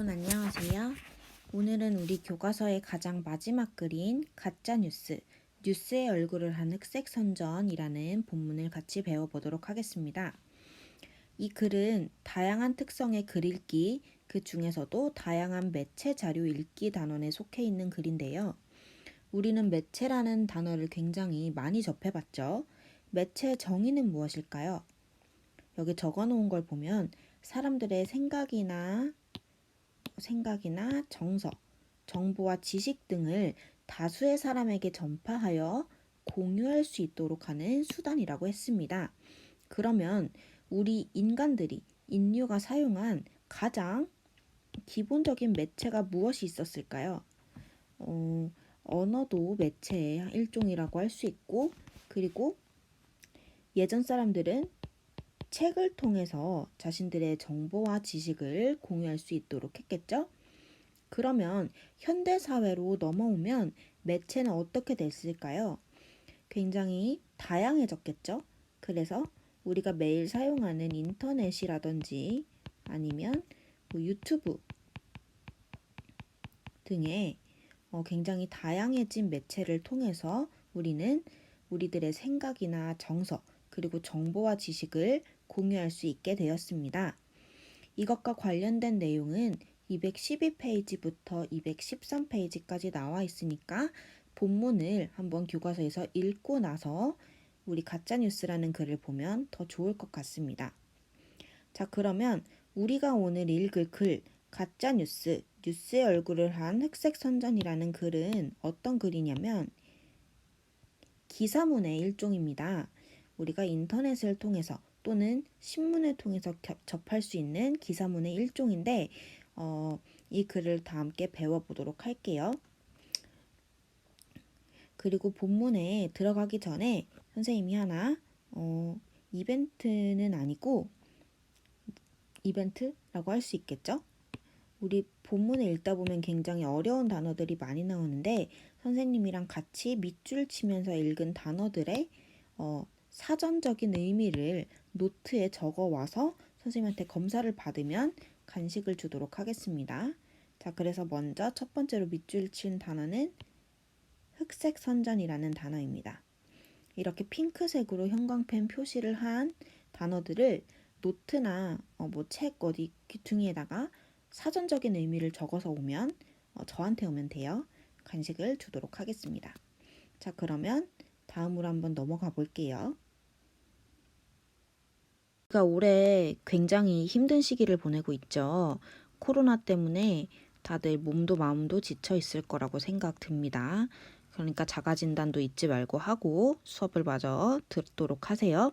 여러분 안녕하세요. 오늘은 우리 교과서의 가장 마지막 글인 가짜뉴스, 뉴스의 얼굴을 한 흑색 선전이라는 본문을 같이 배워보도록 하겠습니다. 이 글은 다양한 특성의 글 읽기, 그 중에서도 다양한 매체 자료 읽기 단원에 속해 있는 글인데요. 우리는 매체라는 단어를 굉장히 많이 접해봤죠. 매체의 정의는 무엇일까요? 여기 적어놓은 걸 보면 사람들의 생각이나 정서, 정보와 지식 등을 다수의 사람에게 전파하여 공유할 수 있도록 하는 수단이라고 했습니다. 그러면 우리 인류가 사용한 가장 기본적인 매체가 무엇이 있었을까요? 언어도 매체의 일종이라고 할 수 있고, 그리고 예전 사람들은 책을 통해서 자신들의 정보와 지식을 공유할 수 있도록 했겠죠? 그러면 현대사회로 넘어오면 매체는 어떻게 됐을까요? 굉장히 다양해졌겠죠? 그래서 우리가 매일 사용하는 인터넷이라든지 아니면 유튜브 등의 굉장히 다양해진 매체를 통해서 우리는 우리들의 생각이나 정서 그리고 정보와 지식을 공유할 수 있게 되었습니다. 이것과 관련된 내용은 212페이지부터 213페이지까지 나와 있으니까 본문을 한번 교과서에서 읽고 나서 우리 가짜뉴스라는 글을 보면 더 좋을 것 같습니다. 자, 그러면 우리가 오늘 읽을 글 가짜뉴스, 뉴스의 얼굴을 한 흑색 선전이라는 글은 어떤 글이냐면 기사문의 일종입니다. 우리가 인터넷을 통해서 또는 신문을 통해서 접할 수 있는 기사문의 일종인데 이 글을 다 함께 배워보도록 할게요. 그리고 본문에 들어가기 전에 선생님이 하나 이벤트는 아니고 이벤트라고 할 수 있겠죠? 우리 본문을 읽다 보면 굉장히 어려운 단어들이 많이 나오는데 선생님이랑 같이 밑줄 치면서 읽은 단어들의 사전적인 의미를 노트에 적어 와서 선생님한테 검사를 받으면 간식을 주도록 하겠습니다. 자, 그래서 먼저 첫 번째로 밑줄 친 단어는 흑색 선전이라는 단어입니다. 이렇게 핑크색으로 형광펜 표시를 한 단어들을 노트나 책 어디 귀퉁이에다가 사전적인 의미를 적어서 오면 저한테 오면 돼요. 간식을 주도록 하겠습니다. 자, 그러면 다음으로 한번 넘어가 볼게요. 우리가 올해 굉장히 힘든 시기를 보내고 있죠. 코로나 때문에 다들 몸도 마음도 지쳐 있을 거라고 생각 듭니다. 그러니까 자가진단도 잊지 말고 하고 수업을 마저 듣도록 하세요.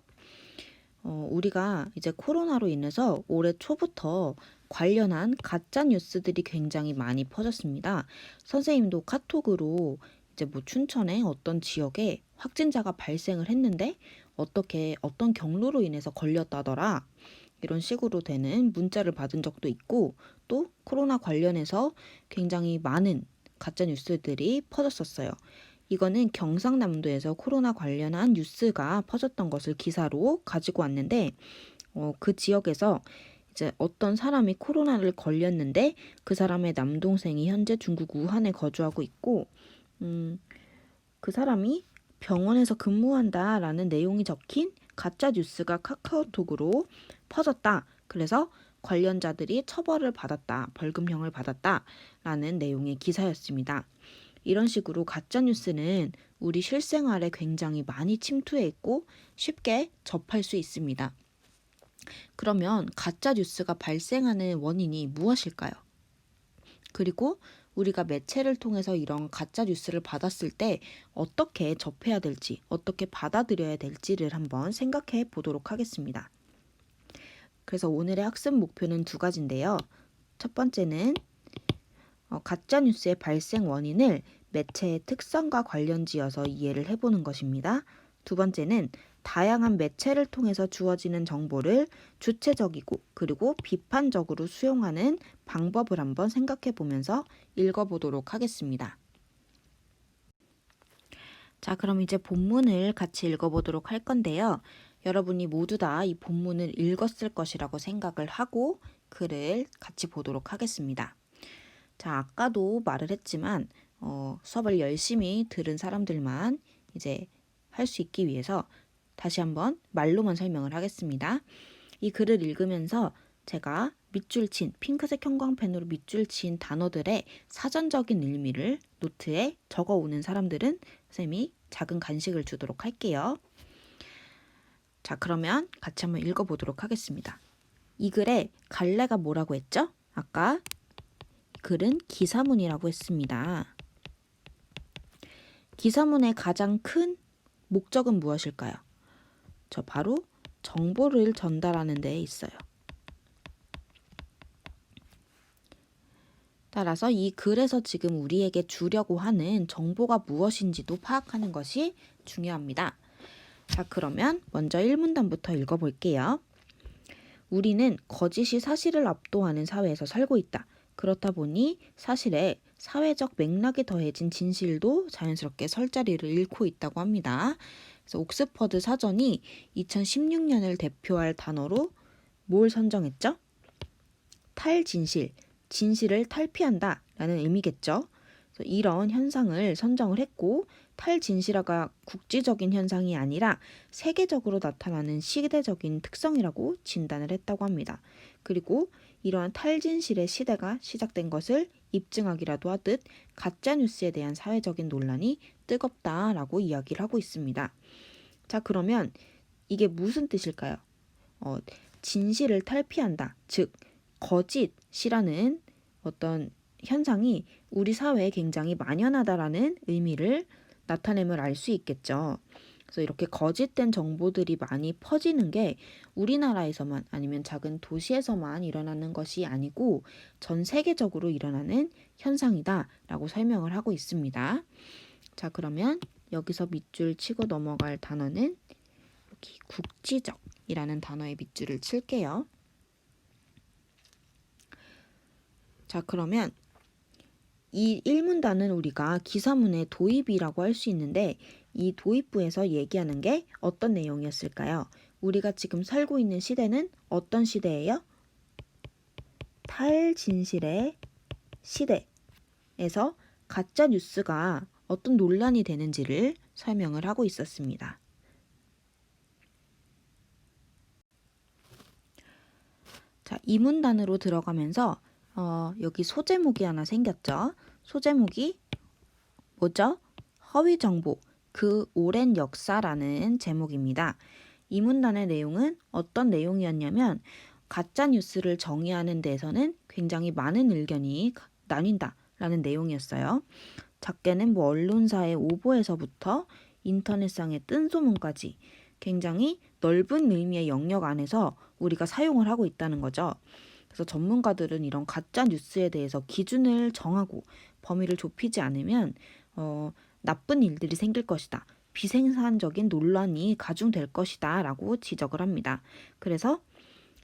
우리가 이제 코로나로 인해서 올해 초부터 관련한 가짜 뉴스들이 굉장히 많이 퍼졌습니다. 선생님도 카톡으로 이제 춘천의 어떤 지역에 확진자가 발생을 했는데 어떤 경로로 인해서 걸렸다더라. 이런 식으로 되는 문자를 받은 적도 있고 또 코로나 관련해서 굉장히 많은 가짜 뉴스들이 퍼졌었어요. 이거는 경상남도에서 코로나 관련한 뉴스가 퍼졌던 것을 기사로 가지고 왔는데 그 지역에서 이제 어떤 사람이 코로나를 걸렸는데 그 사람의 남동생이 현재 중국 우한에 거주하고 있고 그 사람이 병원에서 근무한다라는 내용이 적힌 가짜 뉴스가 카카오톡으로 퍼졌다. 그래서 관련자들이 처벌을 받았다. 벌금형을 받았다라는 내용의 기사였습니다. 이런 식으로 가짜뉴스는 우리 실생활에 굉장히 많이 침투해 있고 쉽게 접할 수 있습니다. 그러면 가짜뉴스가 발생하는 원인이 무엇일까요? 그리고 우리가 매체를 통해서 이런 가짜뉴스를 받았을 때 어떻게 접해야 될지, 어떻게 받아들여야 될지를 한번 생각해 보도록 하겠습니다. 그래서 오늘의 학습 목표는 두 가지인데요. 첫 번째는 가짜뉴스의 발생 원인을 매체의 특성과 관련지어서 이해를 해보는 것입니다. 두 번째는 다양한 매체를 통해서 주어지는 정보를 주체적이고 그리고 비판적으로 수용하는 방법을 한번 생각해 보면서 읽어보도록 하겠습니다. 자, 그럼 이제 본문을 같이 읽어보도록 할 건데요. 여러분이 모두 다 이 본문을 읽었을 것이라고 생각을 하고 글을 같이 보도록 하겠습니다. 자, 아까도 말을 했지만 수업을 열심히 들은 사람들만 이제 할 수 있기 위해서 다시 한번 말로만 설명을 하겠습니다. 이 글을 읽으면서 제가 밑줄 친 핑크색 형광펜으로 밑줄 친 단어들의 사전적인 의미를 노트에 적어오는 사람들은 선생님이 작은 간식을 주도록 할게요. 자, 그러면 같이 한번 읽어보도록 하겠습니다. 이 글에 갈래가 뭐라고 했죠? 아까 글은 기사문이라고 했습니다. 기사문의 가장 큰 목적은 무엇일까요? 저 바로 정보를 전달하는 데에 있어요. 따라서 이 글에서 지금 우리에게 주려고 하는 정보가 무엇인지도 파악하는 것이 중요합니다. 자, 그러면 먼저 1문단부터 읽어볼게요. 우리는 거짓이 사실을 압도하는 사회에서 살고 있다. 그렇다 보니 사실에 사회적 맥락이 더해진 진실도 자연스럽게 설 자리를 잃고 있다고 합니다. 그래서 옥스퍼드 사전이 2016년을 대표할 단어로 뭘 선정했죠? 탈진실, 진실을 탈피한다 라는 의미겠죠. 그래서 이런 현상을 선정을 했고 탈진실화가 국지적인 현상이 아니라 세계적으로 나타나는 시대적인 특성이라고 진단을 했다고 합니다. 그리고 이러한 탈진실의 시대가 시작된 것을 입증하기라도 하듯 가짜뉴스에 대한 사회적인 논란이 뜨겁다라고 이야기를 하고 있습니다. 자, 그러면 이게 무슨 뜻일까요? 진실을 탈피한다. 즉, 거짓이라는 어떤 현상이 우리 사회에 굉장히 만연하다라는 의미를 나타냄을 알 수 있겠죠. 그래서 이렇게 거짓된 정보들이 많이 퍼지는 게 우리나라에서만 아니면 작은 도시에서만 일어나는 것이 아니고 전 세계적으로 일어나는 현상이다라고 설명을 하고 있습니다. 자, 그러면 여기서 밑줄 치고 넘어갈 단어는 여기 국지적이라는 단어의 밑줄을 칠게요. 자, 그러면 이 1문단은 우리가 기사문의 도입이라고 할 수 있는데 이 도입부에서 얘기하는 게 어떤 내용이었을까요? 우리가 지금 살고 있는 시대는 어떤 시대예요? 탈진실의 시대에서 가짜 뉴스가 어떤 논란이 되는지를 설명을 하고 있었습니다. 자, 2문단으로 들어가면서 여기 소제목이 하나 생겼죠. 소제목이 뭐죠? 허위 정보, 그 오랜 역사라는 제목입니다. 이 문단의 내용은 어떤 내용이었냐면 가짜 뉴스를 정의하는 데에서는 굉장히 많은 의견이 나뉜다라는 내용이었어요. 작게는 언론사의 오보에서부터 인터넷상의 뜬 소문까지 굉장히 넓은 의미의 영역 안에서 우리가 사용을 하고 있다는 거죠. 그래서 전문가들은 이런 가짜 뉴스에 대해서 기준을 정하고 범위를 좁히지 않으면 나쁜 일들이 생길 것이다. 비생산적인 논란이 가중될 것이다 라고 지적을 합니다. 그래서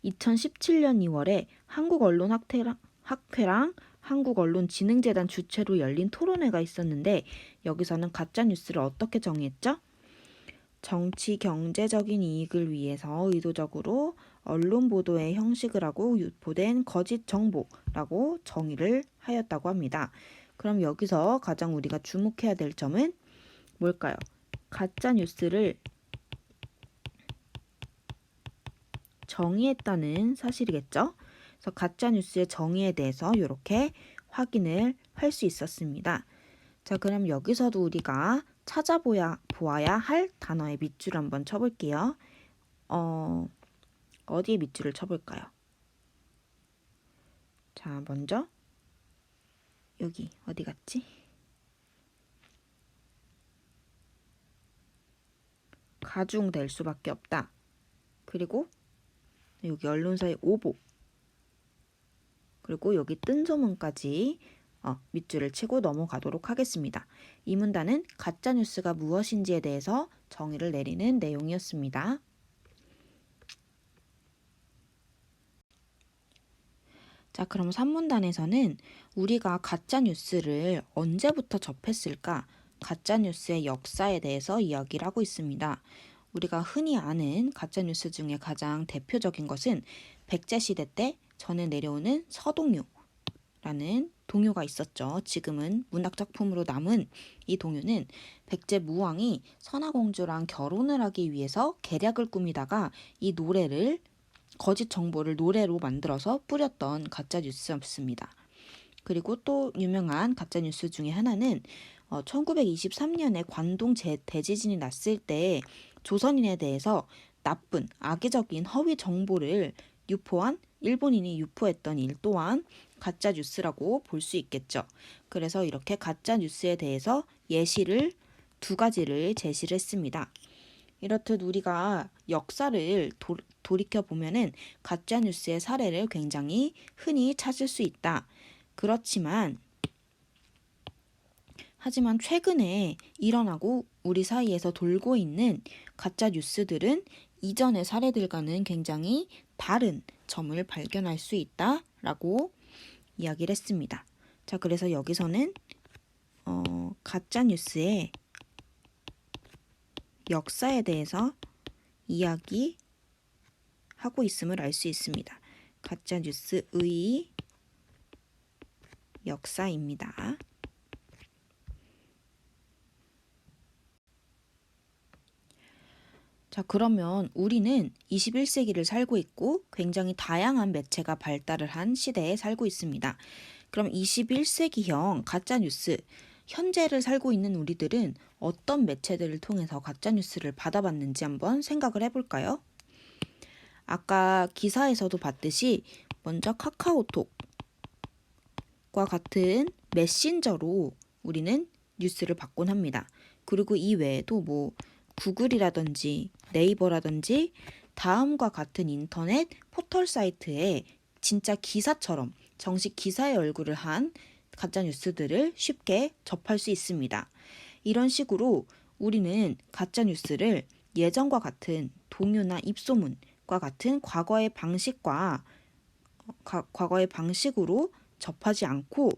2017년 2월에 한국언론학회랑 한국언론진흥재단 주최로 열린 토론회가 있었는데 여기서는 가짜뉴스를 어떻게 정의했죠? 정치 경제적인 이익을 위해서 의도적으로 언론 보도의 형식을 하고 유포된 거짓 정보라고 정의를 하였다고 합니다. 그럼 여기서 가장 우리가 주목해야 될 점은 뭘까요? 가짜 뉴스를 정의했다는 사실이겠죠? 그래서 가짜 뉴스의 정의에 대해서 이렇게 확인을 할 수 있었습니다. 자, 그럼 여기서도 우리가 찾아보아야 할 단어의 밑줄 한번 쳐볼게요. 어디에 밑줄을 쳐볼까요? 자, 먼저 여기 어디 갔지? 가중될 수밖에 없다. 그리고 여기 언론사의 오보. 그리고 여기 뜬 소문까지 밑줄을 치고 넘어가도록 하겠습니다. 이 문단은 가짜뉴스가 무엇인지에 대해서 정의를 내리는 내용이었습니다. 자, 그럼 3문단에서는 우리가 가짜뉴스를 언제부터 접했을까? 가짜뉴스의 역사에 대해서 이야기를 하고 있습니다. 우리가 흔히 아는 가짜뉴스 중에 가장 대표적인 것은 백제시대 때 전해 내려오는 서동요 라는 동요가 있었죠. 지금은 문학작품으로 남은 이 동요는 백제무왕이 선화공주랑 결혼을 하기 위해서 계략을 꾸미다가 이 노래를 거짓 정보를 노래로 만들어서 뿌렸던 가짜 뉴스였습니다. 그리고 또 유명한 가짜 뉴스 중에 하나는 1923년에 관동 대지진이 났을 때 조선인에 대해서 나쁜 악의적인 허위 정보를 유포한 일본인이 유포했던 일 또한 가짜 뉴스라고 볼 수 있겠죠. 그래서 이렇게 가짜 뉴스에 대해서 예시를 두 가지를 제시를 했습니다. 이렇듯 우리가 역사를 돌이켜 보면은 가짜 뉴스의 사례를 굉장히 흔히 찾을 수 있다. 하지만 최근에 일어나고 우리 사이에서 돌고 있는 가짜 뉴스들은 이전의 사례들과는 굉장히 다른 점을 발견할 수 있다라고 이야기를 했습니다. 자, 그래서 여기서는 가짜 뉴스의 역사에 대해서 이야기하고 있음을 알 수 있습니다. 가짜 뉴스의 역사입니다. 자, 그러면 우리는 21세기를 살고 있고 굉장히 다양한 매체가 발달을 한 시대에 살고 있습니다. 그럼 21세기형 가짜뉴스, 현재를 살고 있는 우리들은 어떤 매체들을 통해서 가짜뉴스를 받아봤는지 한번 생각을 해볼까요? 아까 기사에서도 봤듯이 먼저 카카오톡과 같은 메신저로 우리는 뉴스를 받곤 합니다. 그리고 이 외에도 구글이라든지 네이버라든지 다음과 같은 인터넷 포털 사이트에 진짜 기사처럼 정식 기사의 얼굴을 한 가짜 뉴스들을 쉽게 접할 수 있습니다. 이런 식으로 우리는 가짜 뉴스를 예전과 같은 동요나 입소문과 같은 과거의 방식으로 접하지 않고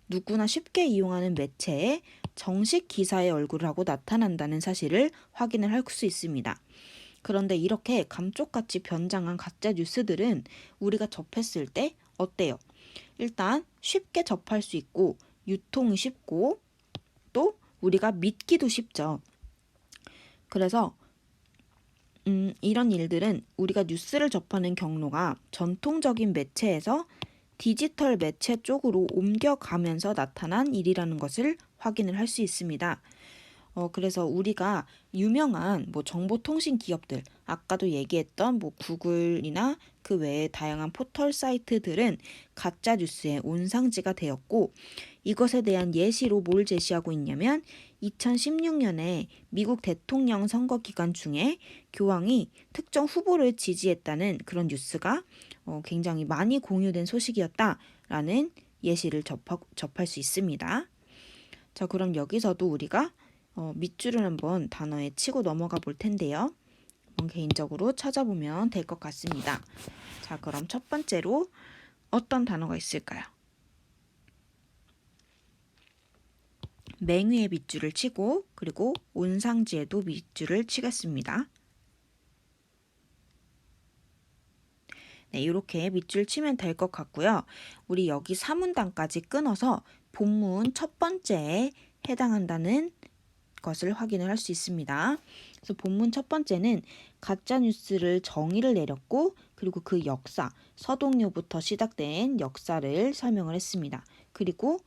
누구나 쉽게 이용하는 매체에 정식 기사의 얼굴을 하고 나타난다는 사실을 확인을 할 수 있습니다. 그런데 이렇게 감쪽같이 변장한 가짜 뉴스들은 우리가 접했을 때 어때요? 일단 쉽게 접할 수 있고 유통이 쉽고 또 우리가 믿기도 쉽죠. 그래서 이런 일들은 우리가 뉴스를 접하는 경로가 전통적인 매체에서 디지털 매체 쪽으로 옮겨가면서 나타난 일이라는 것을 확인을 할 수 있습니다. 그래서 우리가 유명한 정보통신 기업들, 아까도 얘기했던 구글이나 그 외의 다양한 포털 사이트들은 가짜 뉴스의 온상지가 되었고, 이것에 대한 예시로 뭘 제시하고 있냐면 2016년에 미국 대통령 선거 기간 중에 교황이 특정 후보를 지지했다는 그런 뉴스가 굉장히 많이 공유된 소식이었다라는 예시를 접할 수 있습니다. 자, 그럼 여기서도 우리가 밑줄을 한번 단어에 치고 넘어가 볼 텐데요. 개인적으로 찾아보면 될 것 같습니다. 자, 그럼 첫 번째로 어떤 단어가 있을까요? 맹위에 밑줄을 치고 그리고 온상지에도 밑줄을 치겠습니다. 네, 이렇게 밑줄 치면 될 것 같고요. 우리 여기 4문단까지 끊어서 본문 첫 번째에 해당한다는 것을 확인을 할 수 있습니다. 그래서 본문 첫 번째는 가짜뉴스를 정의를 내렸고 그리고 그 역사, 서동요부터 시작된 역사를 설명을 했습니다. 그리고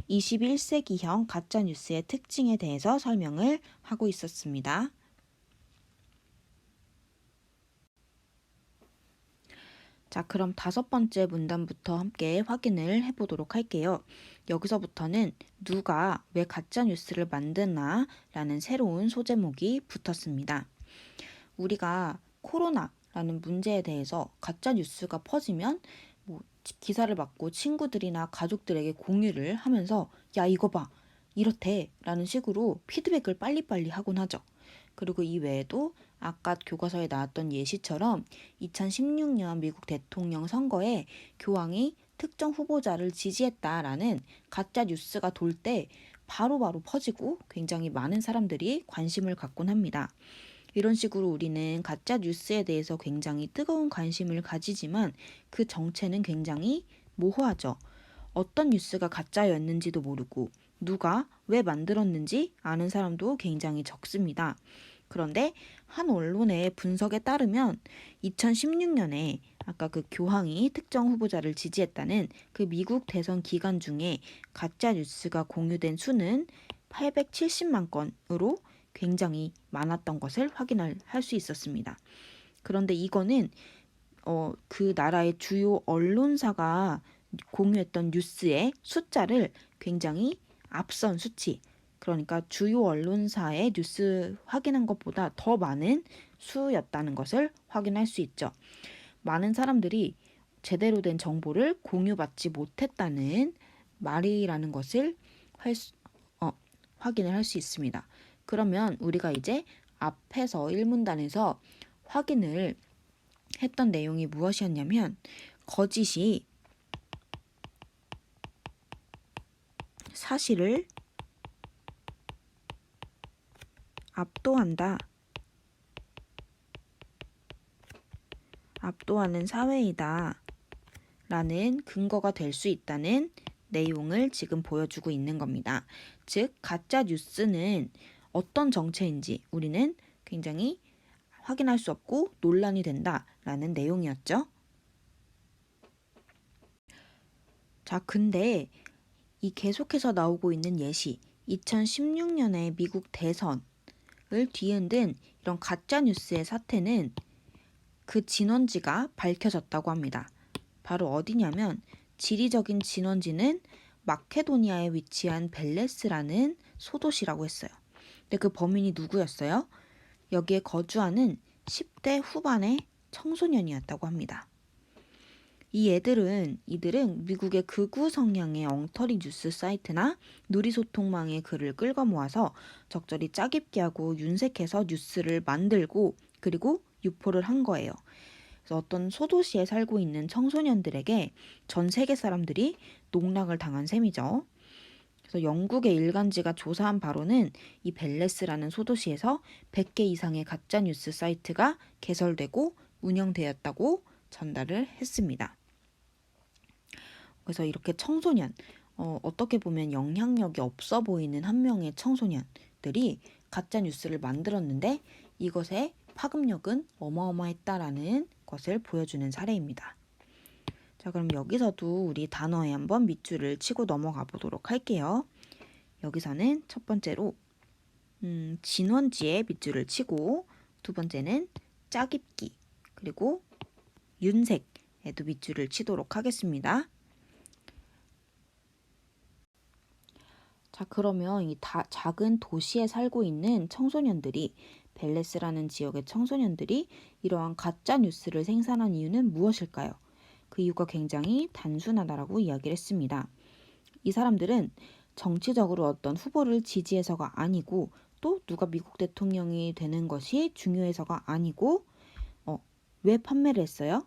21세기형 가짜뉴스의 특징에 대해서 설명을 하고 있었습니다. 자, 그럼 다섯 번째 문단부터 함께 확인을 해보도록 할게요. 여기서부터는 누가 왜 가짜뉴스를 만드나 라는 새로운 소제목이 붙었습니다. 우리가 코로나라는 문제에 대해서 가짜뉴스가 퍼지면 기사를 받고 친구들이나 가족들에게 공유를 하면서 야, 이거 봐, 이렇대 라는 식으로 피드백을 빨리빨리 하곤 하죠. 그리고 이 외에도 아까 교과서에 나왔던 예시처럼 2016년 미국 대통령 선거에 교황이 특정 후보자를 지지했다라는 가짜 뉴스가 돌 때 바로바로 퍼지고 굉장히 많은 사람들이 관심을 갖곤 합니다. 이런 식으로 우리는 가짜 뉴스에 대해서 굉장히 뜨거운 관심을 가지지만 그 정체는 굉장히 모호하죠. 어떤 뉴스가 가짜였는지도 모르고 누가 왜 만들었는지 아는 사람도 굉장히 적습니다. 그런데 한 언론의 분석에 따르면 2016년에 아까 그 교황이 특정 후보자를 지지했다는 그 미국 대선 기간 중에 가짜 뉴스가 공유된 수는 870만 건으로 굉장히 많았던 것을 확인할 수 있었습니다. 그런데 이거는 그 나라의 주요 언론사가 공유했던 뉴스의 숫자를 굉장히 앞선 수치, 그러니까 주요 언론사의 뉴스 확인한 것보다 더 많은 수였다는 것을 확인할 수 있죠. 많은 사람들이 제대로 된 정보를 공유받지 못했다는 말이라는 것을 확인을 할 수 있습니다. 그러면 우리가 이제 앞에서 1문단에서 확인을 했던 내용이 무엇이었냐면 거짓이 사실을 압도하는 사회이다 라는 근거가 될 수 있다는 내용을 지금 보여주고 있는 겁니다. 즉 가짜 뉴스는 어떤 정체인지 우리는 굉장히 확인할 수 없고 논란이 된다라는 내용이었죠. 자, 근데 이 계속해서 나오고 있는 예시, 2016년에 미국 대선을 뒤흔든 이런 가짜 뉴스의 사태는 그 진원지가 밝혀졌다고 합니다. 바로 어디냐면 지리적인 진원지는 마케도니아에 위치한 벨레스라는 소도시라고 했어요. 근데 그 범인이 누구였어요? 여기에 거주하는 10대 후반의 청소년이었다고 합니다. 이들은 미국의 극우 성향의 엉터리 뉴스 사이트나 누리소통망의 글을 끌고 모아서 적절히 짜깁기 하고 윤색해서 뉴스를 만들고 그리고 유포를 한 거예요. 그래서 어떤 소도시에 살고 있는 청소년들에게 전 세계 사람들이 농락을 당한 셈이죠. 그래서 영국의 일간지가 조사한 바로는 이 벨레스라는 소도시에서 100개 이상의 가짜 뉴스 사이트가 개설되고 운영되었다고 전달을 했습니다. 그래서 이렇게 청소년, 어떻게 보면 영향력이 없어 보이는 한 명의 청소년들이 가짜 뉴스를 만들었는데 이것의 파급력은 어마어마했다라는 것을 보여주는 사례입니다. 자, 그럼 여기서도 우리 단어에 한번 밑줄을 치고 넘어가 보도록 할게요. 여기서는 첫 번째로 진원지에 밑줄을 치고 두 번째는 짜깁기 그리고 윤색에도 밑줄을 치도록 하겠습니다. 자, 그러면 이 작은 도시에 살고 있는 청소년들이 벨레스라는 지역의 청소년들이 이러한 가짜 뉴스를 생산한 이유는 무엇일까요? 그 이유가 굉장히 단순하다라고 이야기를 했습니다. 이 사람들은 정치적으로 어떤 후보를 지지해서가 아니고 또 누가 미국 대통령이 되는 것이 중요해서가 아니고 왜 판매를 했어요?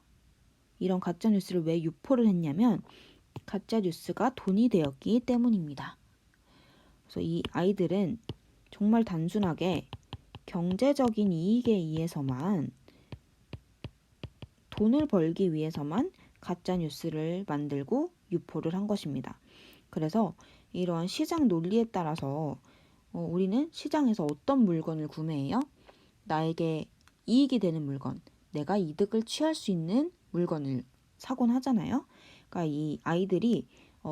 이런 가짜 뉴스를 왜 유포를 했냐면 가짜 뉴스가 돈이 되었기 때문입니다. 그래서 이 아이들은 정말 단순하게 경제적인 이익에 의해서만 돈을 벌기 위해서만 가짜 뉴스를 만들고 유포를 한 것입니다. 그래서 이러한 시장 논리에 따라서 우리는 시장에서 어떤 물건을 구매해요? 나에게 이익이 되는 물건, 내가 이득을 취할 수 있는 물건을 사곤 하잖아요. 그러니까 이 아이들이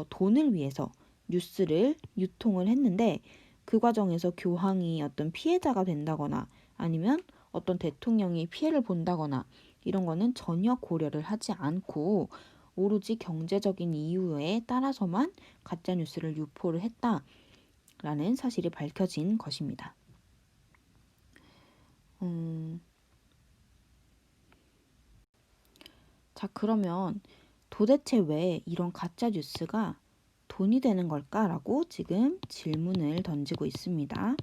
돈을 위해서 뉴스를 유통을 했는데 그 과정에서 교황이 어떤 피해자가 된다거나 아니면 어떤 대통령이 피해를 본다거나 이런 거는 전혀 고려를 하지 않고 오로지 경제적인 이유에 따라서만 가짜 뉴스를 유포를 했다라는 사실이 밝혀진 것입니다. 자, 그러면 도대체 왜 이런 가짜 뉴스가 돈이 되는 걸까라고 지금 질문을 던지고 있습니다.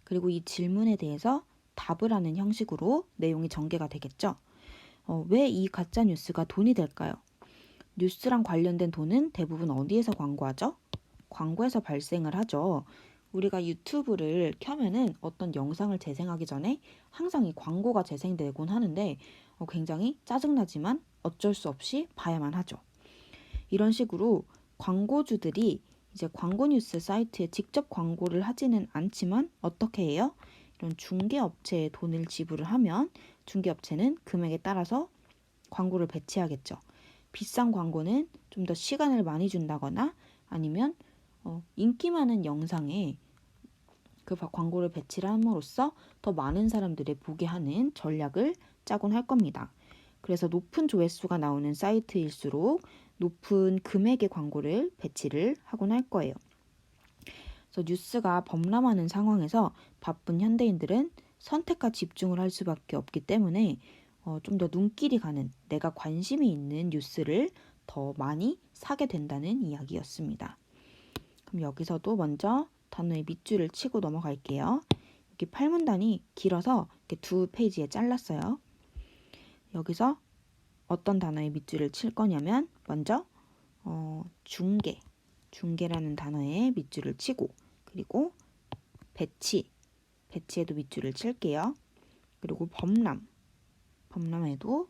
그리고 이 질문에 대해서 답을 하는 형식으로 내용이 전개가 되겠죠. 왜 이 가짜 뉴스가 돈이 될까요? 뉴스랑 관련된 돈은 대부분 어디에서 광고하죠? 광고에서 발생을 하죠. 우리가 유튜브를 켜면은 어떤 영상을 재생하기 전에 항상 이 광고가 재생되곤 하는데 굉장히 짜증나지만 어쩔 수 없이 봐야만 하죠. 이런 식으로 광고주들이 이제 광고 뉴스 사이트에 직접 광고를 하지는 않지만 어떻게 해요? 이런 중개업체에 돈을 지불을 하면 중개업체는 금액에 따라서 광고를 배치하겠죠. 비싼 광고는 좀 더 시간을 많이 준다거나 아니면 인기 많은 영상에 그 광고를 배치를 함으로써 더 많은 사람들이 보게 하는 전략을 짜곤 할 겁니다. 그래서 높은 조회수가 나오는 사이트일수록 높은 금액의 광고를 배치를 하곤 할 거예요. 그래서 뉴스가 범람하는 상황에서 바쁜 현대인들은 선택과 집중을 할 수밖에 없기 때문에 좀 더 눈길이 가는 내가 관심이 있는 뉴스를 더 많이 사게 된다는 이야기였습니다. 그럼 여기서도 먼저 단어의 밑줄을 치고 넘어갈게요. 여기 팔문단이 길어서 이렇게 두 페이지에 잘랐어요. 여기서 어떤 단어의 밑줄을 칠 거냐면 먼저 중개라는 단어의 밑줄을 치고 그리고 배치에도 밑줄을 칠게요. 그리고 범람에도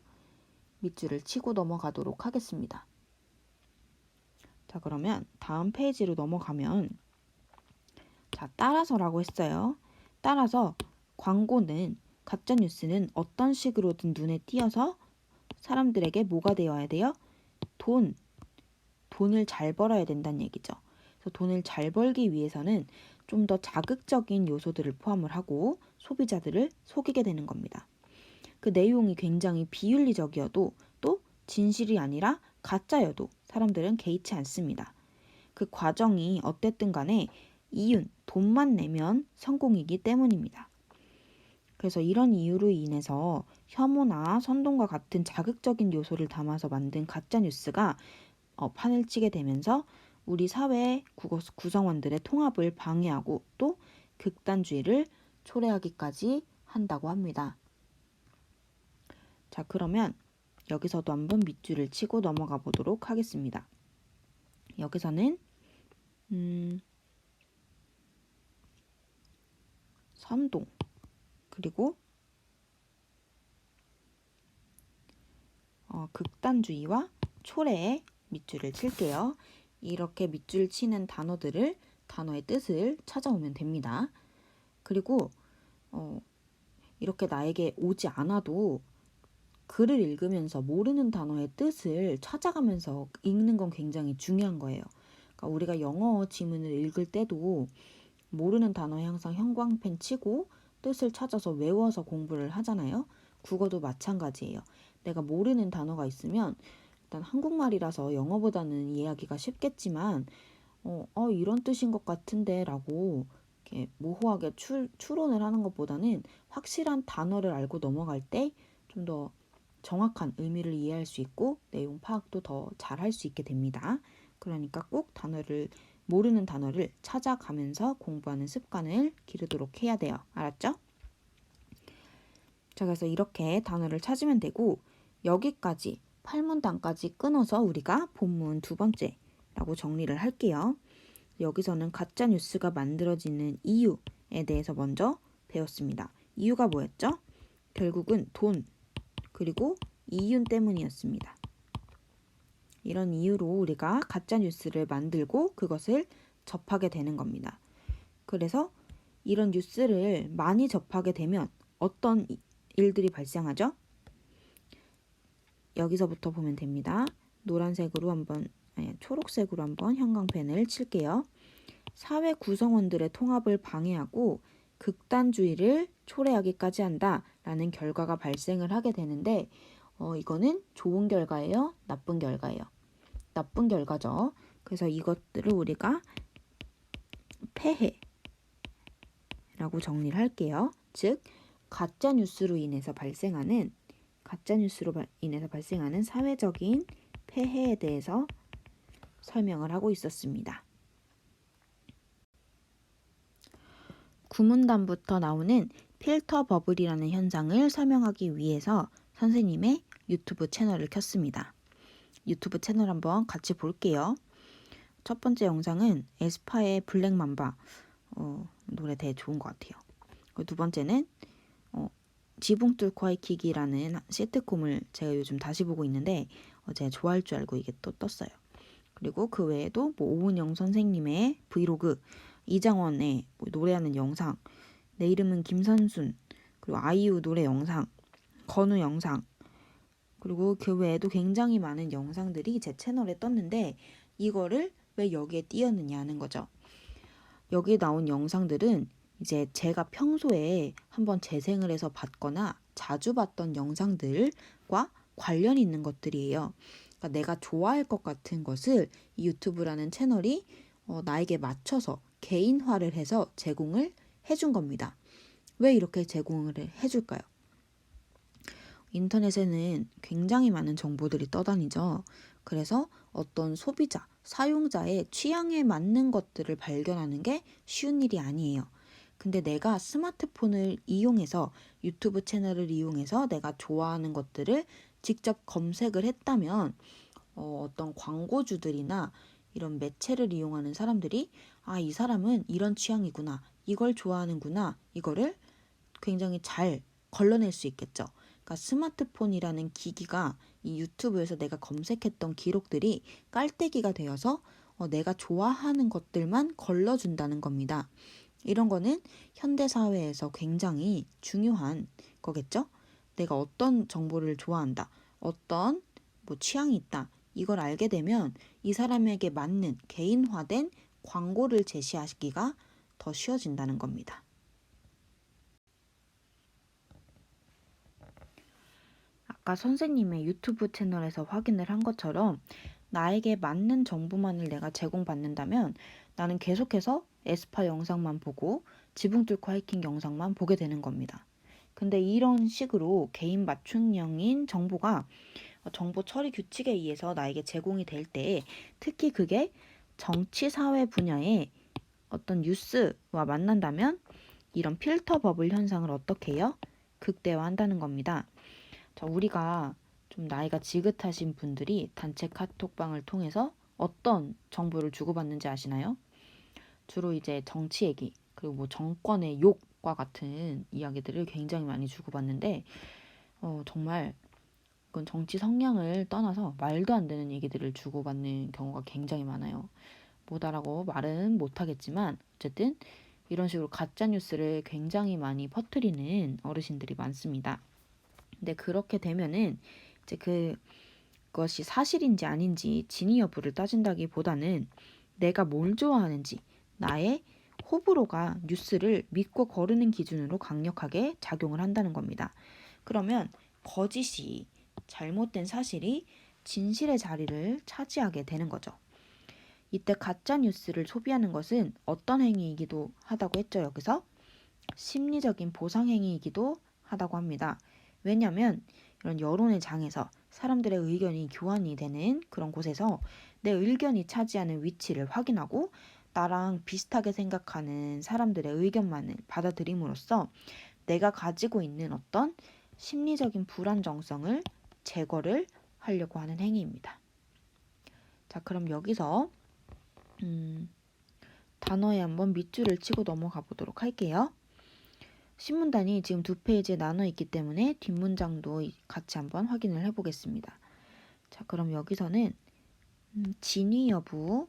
밑줄을 치고 넘어가도록 하겠습니다. 자, 그러면 다음 페이지로 넘어가면 자, 따라서라고 했어요. 따라서 광고는 가짜뉴스는 어떤 식으로든 눈에 띄어서 사람들에게 뭐가 되어야 돼요? 돈을 잘 벌어야 된다는 얘기죠. 그래서 돈을 잘 벌기 위해서는 좀 더 자극적인 요소들을 포함을 하고 소비자들을 속이게 되는 겁니다. 그 내용이 굉장히 비윤리적이어도 또 진실이 아니라 가짜여도 사람들은 개의치 않습니다. 그 과정이 어땠든 간에 돈만 내면 성공이기 때문입니다. 그래서 이런 이유로 인해서 혐오나 선동과 같은 자극적인 요소를 담아서 만든 가짜뉴스가 판을 치게 되면서 우리 사회 구성원들의 통합을 방해하고 또 극단주의를 초래하기까지 한다고 합니다. 자, 그러면 여기서도 한번 밑줄을 치고 넘어가 보도록 하겠습니다. 여기서는 선동 그리고 극단주의와 초래에 밑줄을 칠게요. 이렇게 밑줄 치는 단어의 뜻을 찾아오면 됩니다. 그리고 이렇게 나에게 오지 않아도 글을 읽으면서 모르는 단어의 뜻을 찾아가면서 읽는 건 굉장히 중요한 거예요. 그러니까 우리가 영어 지문을 읽을 때도 모르는 단어에 항상 형광펜 치고 뜻을 찾아서 외워서 공부를 하잖아요. 국어도 마찬가지예요. 내가 모르는 단어가 있으면 일단 한국말이라서 영어보다는 이해하기가 쉽겠지만 이런 뜻인 것 같은데 라고 이렇게 모호하게 추론을 하는 것보다는 확실한 단어를 알고 넘어갈 때 좀 더 정확한 의미를 이해할 수 있고 내용 파악도 더 잘 할 수 있게 됩니다. 그러니까 꼭 모르는 단어를 찾아가면서 공부하는 습관을 기르도록 해야 돼요. 알았죠? 자, 그래서 이렇게 단어를 찾으면 되고 여기까지 팔문단까지 끊어서 우리가 본문 두 번째라고 정리를 할게요. 여기서는 가짜뉴스가 만들어지는 이유에 대해서 먼저 배웠습니다. 이유가 뭐였죠? 결국은 돈 그리고 이윤 때문이었습니다. 이런 이유로 우리가 가짜뉴스를 만들고 그것을 접하게 되는 겁니다. 그래서 이런 뉴스를 많이 접하게 되면 어떤 일들이 발생하죠? 여기서부터 보면 됩니다. 초록색으로 한번 형광펜을 칠게요. 사회 구성원들의 통합을 방해하고 극단주의를 초래하기까지 한다라는 결과가 발생을 하게 되는데 이거는 좋은 결과예요? 나쁜 결과예요? 나쁜 결과죠. 그래서 이것들을 우리가 폐해라고 정리를 할게요. 즉 가짜뉴스로 인해서 발생하는 사회적인 폐해에 대해서 설명을 하고 있었습니다. 구문단부터 나오는 필터 버블이라는 현상을 설명하기 위해서 선생님의 유튜브 채널을 켰습니다. 유튜브 채널 한번 같이 볼게요. 첫 번째 영상은 에스파의 블랙맘바 노래 되게 좋은 것 같아요. 두 번째는 지붕 뚫고 하이킥이라는 시트콤을 제가 요즘 다시 보고 있는데 제가 좋아할 줄 알고 이게 또 떴어요. 그리고 그 외에도 뭐 오은영 선생님의 브이로그, 이장원의 뭐 노래하는 영상, 내 이름은 김선순, 그리고 아이유 노래 영상, 건우 영상, 그리고 그 외에도 굉장히 많은 영상들이 제 채널에 떴는데 이거를 왜 여기에 띄었느냐는 거죠. 여기 나온 영상들은 이제 제가 평소에 한번 재생을 해서 봤거나 자주 봤던 영상들과 관련 있는 것들이에요. 그러니까 내가 좋아할 것 같은 것을 이 유튜브라는 채널이 나에게 맞춰서 개인화를 해서 제공을 해준 겁니다. 왜 이렇게 제공을 해줄까요? 인터넷에는 굉장히 많은 정보들이 떠다니죠. 그래서 어떤 소비자, 사용자의 취향에 맞는 것들을 발견하는 게 쉬운 일이 아니에요. 근데 내가 스마트폰을 이용해서 유튜브 채널을 이용해서 내가 좋아하는 것들을 직접 검색을 했다면 어떤 광고주들이나 이런 매체를 이용하는 사람들이 이 사람은 이런 취향이구나, 이걸 좋아하는구나, 이거를 굉장히 잘 걸러낼 수 있겠죠. 그러니까 스마트폰이라는 기기가 이 유튜브에서 내가 검색했던 기록들이 깔때기가 되어서 내가 좋아하는 것들만 걸러준다는 겁니다. 이런 거는 현대 사회에서 굉장히 중요한 거겠죠? 내가 어떤 정보를 좋아한다, 어떤 뭐 취향이 있다, 이걸 알게 되면 이 사람에게 맞는 개인화된 광고를 제시하기가 더 쉬워진다는 겁니다. 아까 선생님의 유튜브 채널에서 확인을 한 것처럼 나에게 맞는 정보만을 내가 제공받는다면 나는 계속해서 에스파 영상만 보고 지붕 뚫고 하이킹 영상만 보게 되는 겁니다. 근데 이런 식으로 개인 맞춤형인 정보가 정보 처리 규칙에 의해서 나에게 제공이 될 때 특히 그게 정치 사회 분야의 어떤 뉴스와 만난다면 이런 필터 버블 현상을 어떻게 해요? 극대화한다는 겁니다. 자, 우리가 좀 나이가 지긋하신 분들이 단체 카톡방을 통해서 어떤 정보를 주고받는지 아시나요? 주로 이제 정치 얘기, 그리고 뭐 정권의 욕과 같은 이야기들을 굉장히 많이 주고받는데, 정말 그건 정치 성향을 떠나서 말도 안 되는 얘기들을 주고받는 경우가 굉장히 많아요. 뭐다라고 말은 못하겠지만, 어쨌든 이런 식으로 가짜 뉴스를 굉장히 많이 퍼뜨리는 어르신들이 많습니다. 근데 그렇게 되면은 이제 그것이 사실인지 아닌지 진위 여부를 따진다기보다는 내가 뭘 좋아하는지 나의 호불호가 뉴스를 믿고 거르는 기준으로 강력하게 작용을 한다는 겁니다. 그러면 거짓이 잘못된 사실이 진실의 자리를 차지하게 되는 거죠. 이때 가짜 뉴스를 소비하는 것은 어떤 행위이기도 하다고 했죠. 여기서 심리적인 보상 행위이기도 하다고 합니다. 왜냐하면 이런 여론의 장에서 사람들의 의견이 교환이 되는 그런 곳에서 내 의견이 차지하는 위치를 확인하고 나랑 비슷하게 생각하는 사람들의 의견만을 받아들임으로써 내가 가지고 있는 어떤 심리적인 불안정성을 제거를 하려고 하는 행위입니다. 자, 그럼 여기서 단어에 한번 밑줄을 치고 넘어가 보도록 할게요. 신문단이 지금 2페이지에 나눠 있기 때문에 뒷문장도 같이 한번 확인을 해보겠습니다. 자, 그럼 여기서는 진위 여부를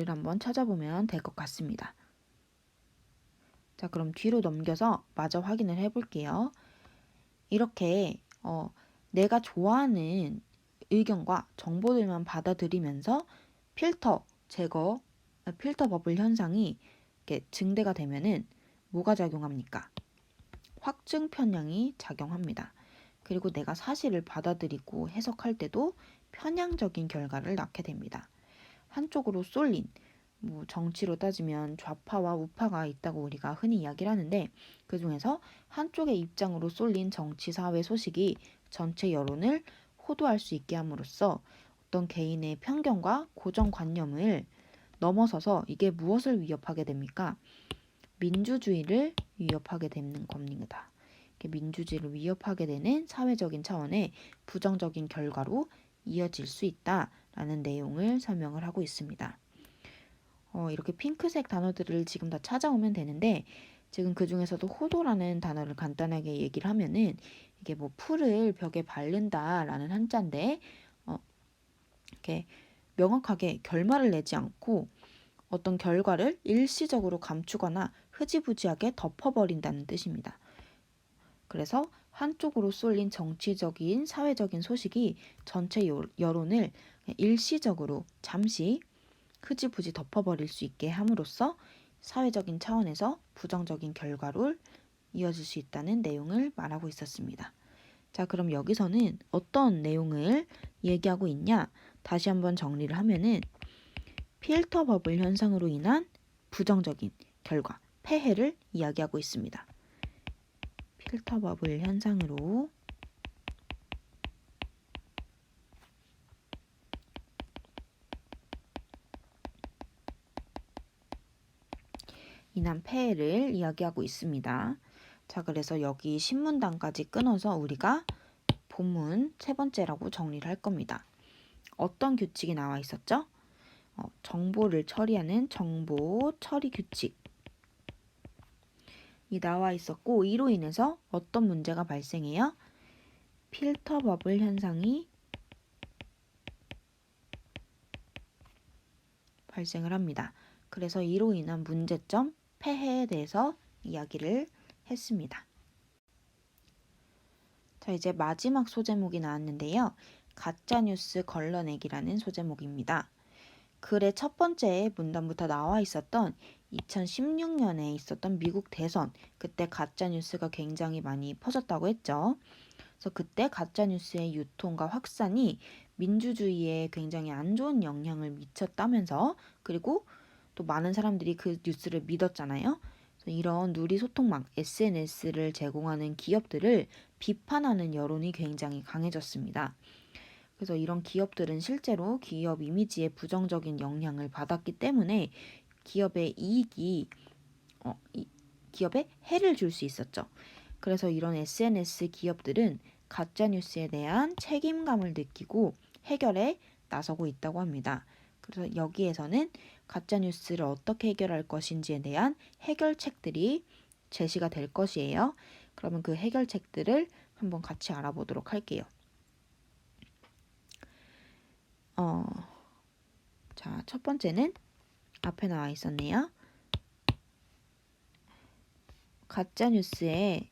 한번 찾아보면 될 것 같습니다. 자, 그럼 뒤로 넘겨서 마저 확인을 해볼게요. 이렇게 내가 좋아하는 의견과 정보들만 받아들이면서 필터 버블 현상이 이렇게 증대가 되면은 뭐가 작용합니까? 확증 편향이 작용합니다. 그리고 내가 사실을 받아들이고 해석할 때도 편향적인 결과를 낳게 됩니다. 한쪽으로 쏠린, 뭐 정치로 따지면 좌파와 우파가 있다고 우리가 흔히 이야기를 하는데 그 중에서 한쪽의 입장으로 쏠린 정치 사회 소식이 전체 여론을 호도할 수 있게 함으로써 어떤 개인의 편견과 고정관념을 넘어서서 이게 무엇을 위협하게 됩니까? 민주주의를 위협하게 되는 겁니다. 민주주의를 위협하게 되는 사회적인 차원의 부정적인 결과로 이어질 수 있다라는 내용을 설명을 하고 있습니다. 이렇게 핑크색 단어들을 지금 다 찾아오면 되는데 지금 그 중에서도 호도라는 단어를 간단하게 얘기를 하면은 이게 뭐 풀을 벽에 바른다라는 한자인데 이렇게 명확하게 결말을 내지 않고 어떤 결과를 일시적으로 감추거나 흐지부지하게 덮어버린다는 뜻입니다. 그래서 한쪽으로 쏠린 정치적인, 사회적인 소식이 전체 여론을 일시적으로 잠시 흐지부지 덮어버릴 수 있게 함으로써 사회적인 차원에서 부정적인 결과로 이어질 수 있다는 내용을 말하고 있었습니다. 자, 그럼 여기서는 어떤 내용을 얘기하고 있냐? 다시 한번 정리를 하면은 필터 버블 현상으로 인한 부정적인 결과, 폐해를 이야기하고 있습니다. 필터 버블 현상으로 인한 폐해를 이야기하고 있습니다. 자, 그래서 여기 신문단까지 끊어서 우리가 본문 세 번째라고 정리를 할 겁니다. 어떤 규칙이 나와 있었죠? 정보를 처리하는 정보 처리 규칙이 나와 있었고, 이로 인해서 어떤 문제가 발생해요? 필터 버블 현상이 발생을 합니다. 그래서 이로 인한 문제점, 폐해에 대해서 이야기를 했습니다. 자, 이제 마지막 소제목이 나왔는데요. 가짜뉴스 걸러내기라는 소제목입니다. 글의 첫 번째 문단부터 나와 있었던 2016년에 있었던 미국 대선, 그때 가짜뉴스가 굉장히 많이 퍼졌다고 했죠. 그래서 그때 가짜뉴스의 유통과 확산이 민주주의에 굉장히 안 좋은 영향을 미쳤다면서, 그리고 또 많은 사람들이 그 뉴스를 믿었잖아요. 그래서 이런 누리소통망, SNS를 제공하는 기업들을 비판하는 여론이 굉장히 강해졌습니다. 그래서 이런 기업들은 실제로 기업 이미지에 부정적인 영향을 받았기 때문에 기업의 기업에 해를 줄 수 있었죠. 그래서 이런 SNS 기업들은 가짜뉴스에 대한 책임감을 느끼고 해결에 나서고 있다고 합니다. 그래서 여기에서는 가짜뉴스를 어떻게 해결할 것인지에 대한 해결책들이 제시가 될 것이에요. 그러면 그 해결책들을 한번 같이 알아보도록 할게요. 자, 첫 번째는 앞에 나와 있었네요. 가짜뉴스의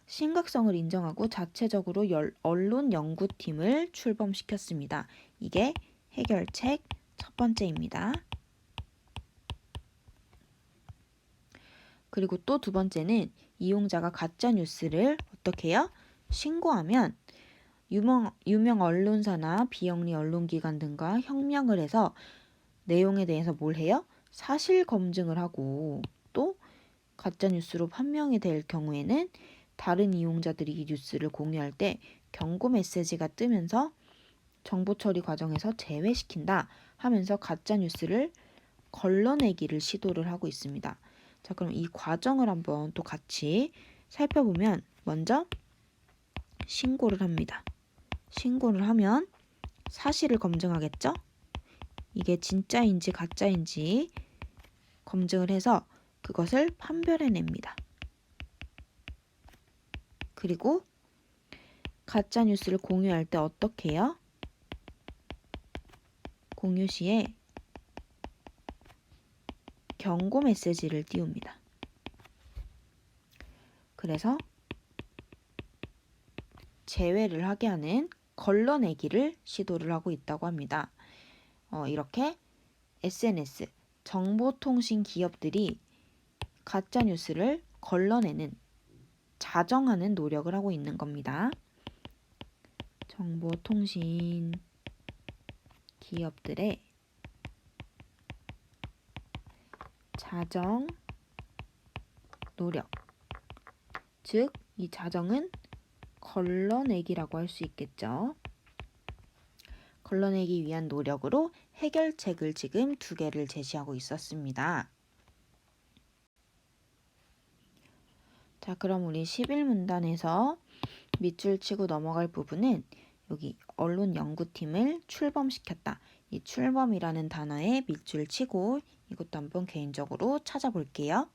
심각성을 인정하고 자체적으로 언론 연구팀을 출범시켰습니다. 이게 해결책 첫 번째입니다. 그리고 또 두 번째는 이용자가 가짜뉴스를 어떻게 해요? 신고하면 유명 언론사나 비영리 언론기관 등과 협력을 해서 내용에 대해서 뭘 해요? 사실 검증을 하고, 또 가짜뉴스로 판명이 될 경우에는 다른 이용자들이 이 뉴스를 공유할 때 경고 메시지가 뜨면서 정보 처리 과정에서 제외시킨다 하면서 가짜뉴스를 걸러내기를 시도를 하고 있습니다. 자, 그럼 이 과정을 한번 또 같이 살펴보면, 먼저 신고를 합니다. 신고를 하면 사실을 검증하겠죠? 이게 진짜인지 가짜인지 검증을 해서 그것을 판별해냅니다. 그리고 가짜뉴스를 공유할 때 어떻게 해요? 공유 시에 경고 메시지를 띄웁니다. 그래서 제외를 하게 하는 걸러내기를 시도를 하고 있다고 합니다. 이렇게 SNS, 정보통신 기업들이 가짜뉴스를 걸러내는, 자정하는 노력을 하고 있는 겁니다. 정보통신 기업들의 자정 노력, 즉 이 자정은 걸러내기라고 할 수 있겠죠. 걸러내기 위한 노력으로 해결책을 지금 두 개를 제시하고 있었습니다. 자, 그럼 우리 11문단에서 밑줄 치고 넘어갈 부분은 여기 언론 연구팀을 출범시켰다. 이 출범이라는 단어에 밑줄 치고 이것도 한번 개인적으로 찾아볼게요.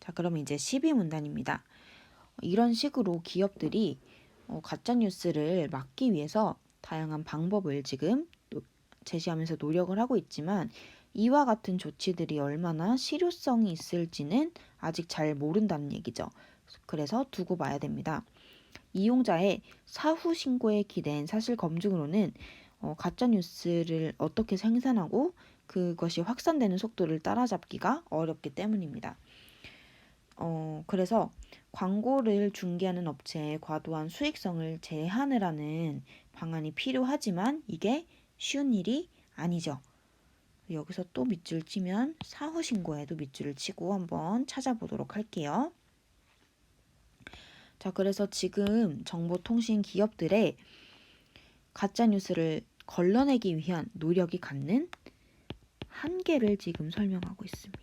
자, 그럼 이제 12문단입니다. 이런 식으로 기업들이 가짜뉴스를 막기 위해서 다양한 방법을 지금 제시하면서 노력을 하고 있지만 이와 같은 조치들이 얼마나 실효성이 있을지는 아직 잘 모른다는 얘기죠. 그래서 두고 봐야 됩니다. 이용자의 사후 신고에 기댄 사실 검증으로는 가짜뉴스를 어떻게 생산하고 그것이 확산되는 속도를 따라잡기가 어렵기 때문입니다. 그래서 광고를 중개하는 업체의 과도한 수익성을 제한을 하는 방안이 필요하지만 이게 쉬운 일이 아니죠. 여기서 또 밑줄 치면 사후 신고에도 밑줄을 치고 한번 찾아보도록 할게요. 자, 그래서 지금 정보통신 기업들의 가짜뉴스를 걸러내기 위한 노력이 갖는 한계를 지금 설명하고 있습니다.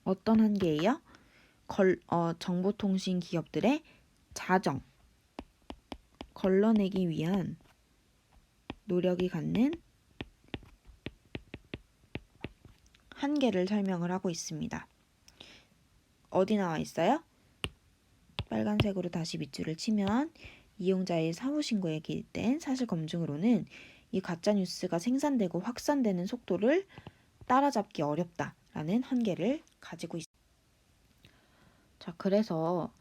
어떤 한계예요? 정보통신 기업들의 자정, 걸러내기 위한 노력이 갖는 한계를 설명을 하고 있습니다. 어디 나와 있어요? 빨간색으로 다시 밑줄을 치면 이용자의 사후 신고에 기댄 사실 검증으로는 이 가짜뉴스가 생산되고 확산되는 속도를 따라잡기 어렵다라는 한계를 가지고 있습니다. 자, 그래서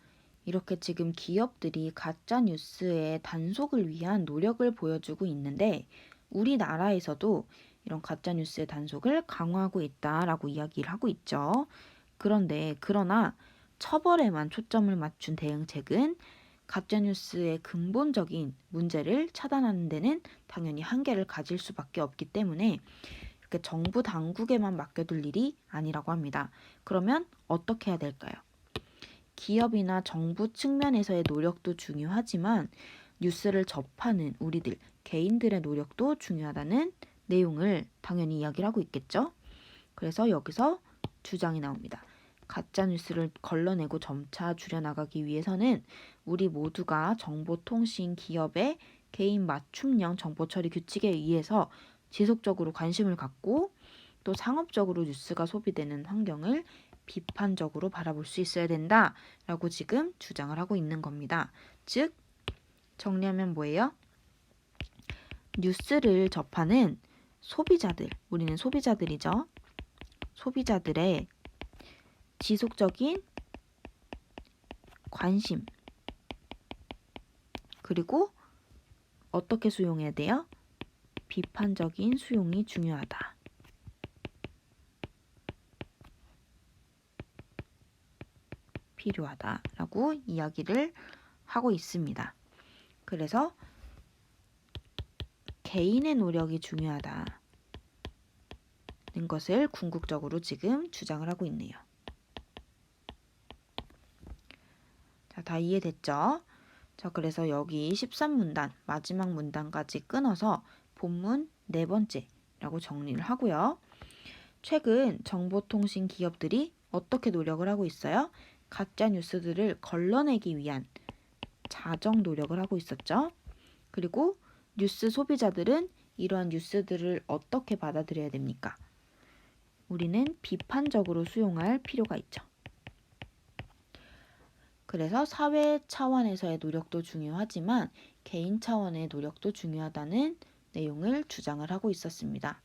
이렇게 지금 기업들이 가짜뉴스의 단속을 위한 노력을 보여주고 있는데 우리나라에서도 이런 가짜뉴스의 단속을 강화하고 있다라고 이야기를 하고 있죠. 그러나 처벌에만 초점을 맞춘 대응책은 가짜뉴스의 근본적인 문제를 차단하는 데는 당연히 한계를 가질 수밖에 없기 때문에 이렇게 정부 당국에만 맡겨둘 일이 아니라고 합니다. 그러면 어떻게 해야 될까요? 기업이나 정부 측면에서의 노력도 중요하지만 뉴스를 접하는 우리들, 개인들의 노력도 중요하다는 내용을 당연히 이야기를 하고 있겠죠. 그래서 여기서 주장이 나옵니다. 가짜뉴스를 걸러내고 점차 줄여나가기 위해서는 우리 모두가 정보통신 기업의 개인 맞춤형 정보처리 규칙에 의해서 지속적으로 관심을 갖고 또 상업적으로 뉴스가 소비되는 환경을 비판적으로 바라볼 수 있어야 된다라고 지금 주장을 하고 있는 겁니다. 즉 정리하면 뭐예요? 뉴스를 접하는 소비자들, 우리는 소비자들이죠. 소비자들의 지속적인 관심 그리고 어떻게 수용해야 돼요? 비판적인 수용이 중요하다. 필요하다라고 이야기를 하고 있습니다. 그래서 개인의 노력이 중요하다는 것을 궁극적으로 지금 주장을 하고 있네요. 자, 다 이해됐죠? 자, 그래서 여기 13문단 마지막 문단까지 끊어서 본문 4번째라고 정리를 하고요. 최근 정보통신 기업들이 어떻게 노력을 하고 있어요? 가짜 뉴스들을 걸러내기 위한 자정 노력을 하고 있었죠. 그리고 뉴스 소비자들은 이러한 뉴스들을 어떻게 받아들여야 됩니까? 우리는 비판적으로 수용할 필요가 있죠. 그래서 사회 차원에서의 노력도 중요하지만 개인 차원의 노력도 중요하다는 내용을 주장을 하고 있었습니다.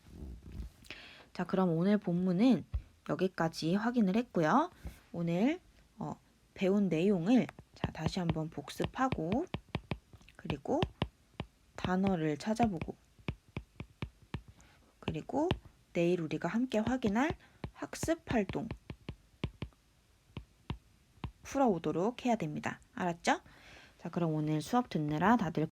자, 그럼 오늘 본문은 여기까지 확인을 했고요. 오늘 배운 내용을 다시 한번 복습하고 그리고 단어를 찾아보고 그리고 내일 우리가 함께 확인할 학습 활동 풀어오도록 해야 됩니다. 알았죠? 자, 그럼 오늘 수업 듣느라 다들